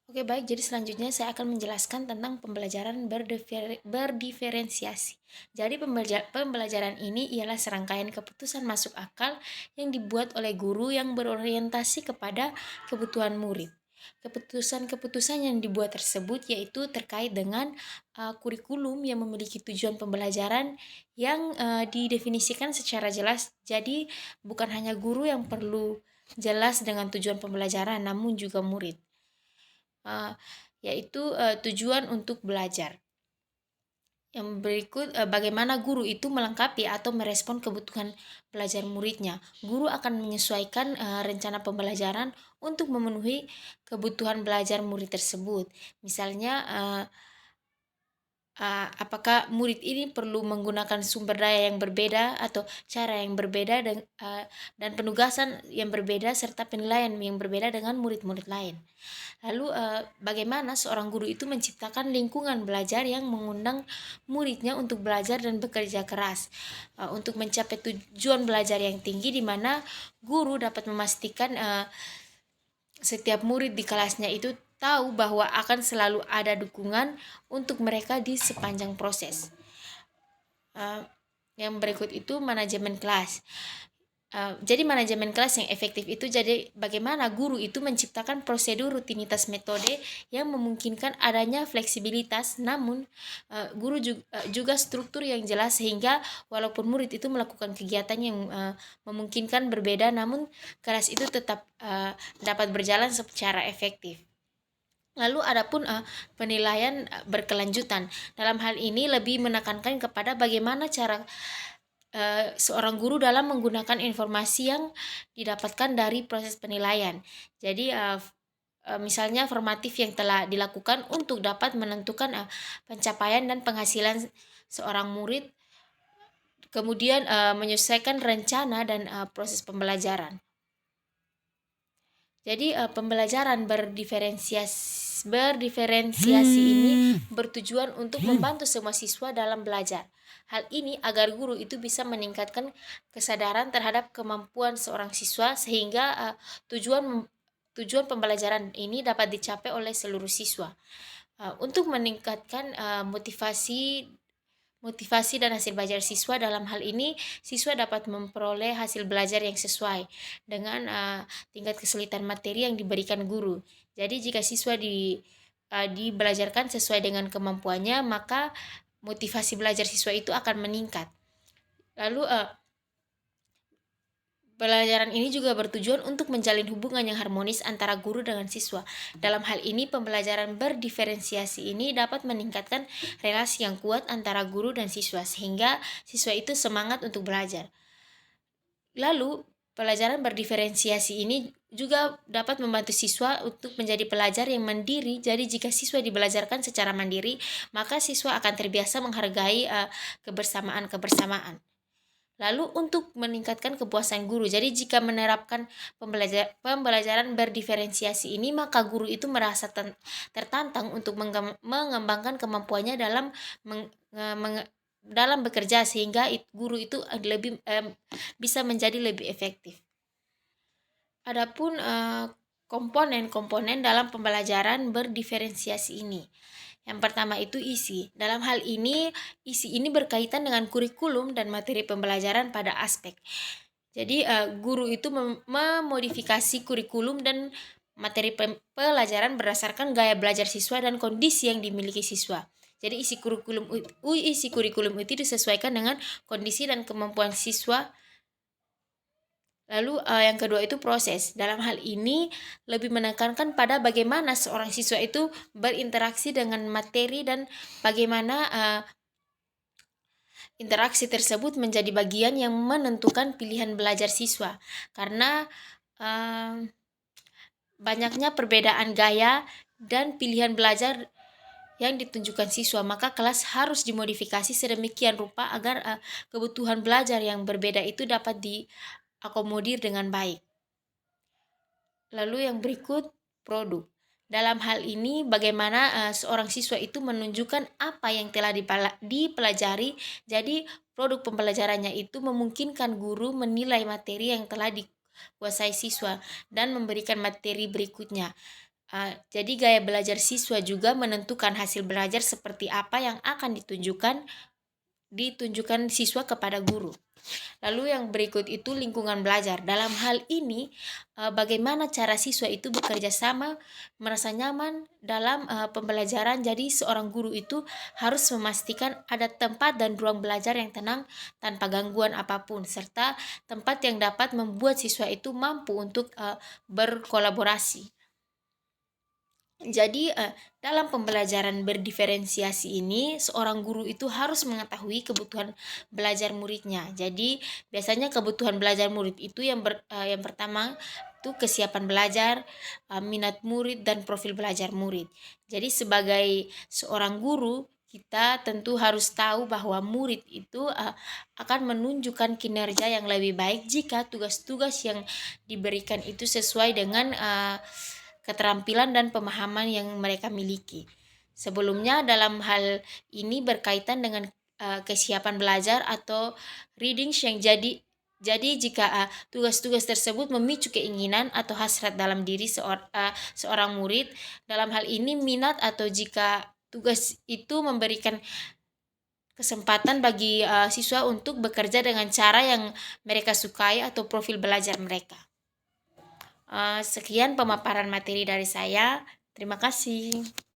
Oke, baik. Jadi selanjutnya saya akan menjelaskan tentang pembelajaran berdiferensiasi. Jadi pembelajaran ini ialah serangkaian keputusan masuk akal yang dibuat oleh guru yang berorientasi kepada kebutuhan murid. Keputusan-keputusan yang dibuat tersebut yaitu terkait dengan kurikulum yang memiliki tujuan pembelajaran yang didefinisikan secara jelas. Jadi bukan hanya guru yang perlu jelas dengan tujuan pembelajaran, namun juga murid. Yaitu tujuan untuk belajar. Yang berikut, bagaimana guru itu melengkapi atau merespon kebutuhan belajar muridnya. Guru akan menyesuaikan rencana pembelajaran untuk memenuhi kebutuhan belajar murid tersebut. Misalnya, apakah murid ini perlu menggunakan sumber daya yang berbeda atau cara yang berbeda dan penugasan yang berbeda serta penilaian yang berbeda dengan murid-murid lain. Lalu bagaimana seorang guru itu menciptakan lingkungan belajar yang mengundang muridnya untuk belajar dan bekerja keras untuk mencapai tujuan belajar yang tinggi, di mana guru dapat memastikan setiap murid di kelasnya itu tahu bahwa akan selalu ada dukungan untuk mereka di sepanjang proses. Yang berikut itu manajemen kelas. Jadi manajemen kelas yang efektif itu jadi bagaimana guru itu menciptakan prosedur, rutinitas, metode yang memungkinkan adanya fleksibilitas, namun guru juga struktur yang jelas sehingga walaupun murid itu melakukan kegiatan yang memungkinkan berbeda, namun kelas itu tetap dapat berjalan secara efektif. Lalu adapun penilaian berkelanjutan. Dalam hal ini lebih menekankan kepada bagaimana cara seorang guru dalam menggunakan informasi yang didapatkan dari proses penilaian. Jadi misalnya formatif yang telah dilakukan untuk dapat menentukan pencapaian dan penghasilan seorang murid, kemudian menyesuaikan rencana dan proses pembelajaran. Jadi pembelajaran berdiferensiasi ini bertujuan untuk membantu semua siswa dalam belajar. Hal ini agar guru itu bisa meningkatkan kesadaran terhadap kemampuan seorang siswa sehingga tujuan pembelajaran ini dapat dicapai oleh seluruh siswa. Untuk meningkatkan motivasi dan hasil belajar siswa, dalam hal ini siswa dapat memperoleh hasil belajar yang sesuai dengan tingkat kesulitan materi yang diberikan guru. Jadi jika siswa dibelajarkan sesuai dengan kemampuannya, maka motivasi belajar siswa itu akan meningkat. Lalu pelajaran ini juga bertujuan untuk menjalin hubungan yang harmonis antara guru dengan siswa. Dalam hal ini, pembelajaran berdiferensiasi ini dapat meningkatkan relasi yang kuat antara guru dan siswa, sehingga siswa itu semangat untuk belajar. Lalu, pelajaran berdiferensiasi ini juga dapat membantu siswa untuk menjadi pelajar yang mandiri. Jadi jika siswa dibelajarkan secara mandiri, maka siswa akan terbiasa menghargai kebersamaan-kebersamaan. Lalu untuk meningkatkan kepuasan guru, jadi jika menerapkan pembelajaran berdiferensiasi ini, maka guru itu merasa tertantang untuk mengembangkan kemampuannya dalam bekerja, sehingga guru itu lebih bisa menjadi lebih efektif. Adapun komponen-komponen dalam pembelajaran berdiferensiasi ini. Yang pertama itu isi. Dalam hal ini, isi ini berkaitan dengan kurikulum dan materi pembelajaran pada aspek. Jadi guru itu memodifikasi kurikulum dan materi pelajaran berdasarkan gaya belajar siswa dan kondisi yang dimiliki siswa. Jadi isi kurikulum itu disesuaikan dengan kondisi dan kemampuan siswa. Lalu yang kedua itu proses. Dalam hal ini lebih menekankan pada bagaimana seorang siswa itu berinteraksi dengan materi dan bagaimana interaksi tersebut menjadi bagian yang menentukan pilihan belajar siswa. Karena banyaknya perbedaan gaya dan pilihan belajar yang ditunjukkan siswa, maka kelas harus dimodifikasi sedemikian rupa agar kebutuhan belajar yang berbeda itu dapat diakomodir dengan baik. Lalu yang berikut, produk. Dalam hal ini bagaimana seorang siswa itu menunjukkan apa yang telah dipelajari. Jadi produk pembelajarannya itu memungkinkan guru menilai materi yang telah dikuasai siswa dan memberikan materi berikutnya. Jadi gaya belajar siswa juga menentukan hasil belajar seperti apa yang akan ditunjukkan siswa kepada guru. Lalu yang berikut itu lingkungan belajar. Dalam hal ini, bagaimana cara siswa itu bekerja sama, merasa nyaman dalam pembelajaran. Jadi seorang guru itu harus memastikan ada tempat dan ruang belajar yang tenang tanpa gangguan apapun, serta tempat yang dapat membuat siswa itu mampu untuk berkolaborasi. Jadi dalam pembelajaran berdiferensiasi ini, seorang guru itu harus mengetahui kebutuhan belajar muridnya. Jadi biasanya kebutuhan belajar murid itu yang pertama itu kesiapan belajar, minat murid dan profil belajar murid. Jadi sebagai seorang guru, kita tentu harus tahu bahwa murid itu akan menunjukkan kinerja yang lebih baik jika tugas-tugas yang diberikan itu sesuai dengan keterampilan dan pemahaman yang mereka miliki. Sebelumnya dalam hal ini berkaitan dengan kesiapan belajar atau readings yang jadi jika tugas-tugas tersebut memicu keinginan atau hasrat dalam diri seorang murid, dalam hal ini minat, atau jika tugas itu memberikan kesempatan bagi siswa untuk bekerja dengan cara yang mereka sukai atau profil belajar mereka. Sekian pemaparan materi dari saya. Terima kasih.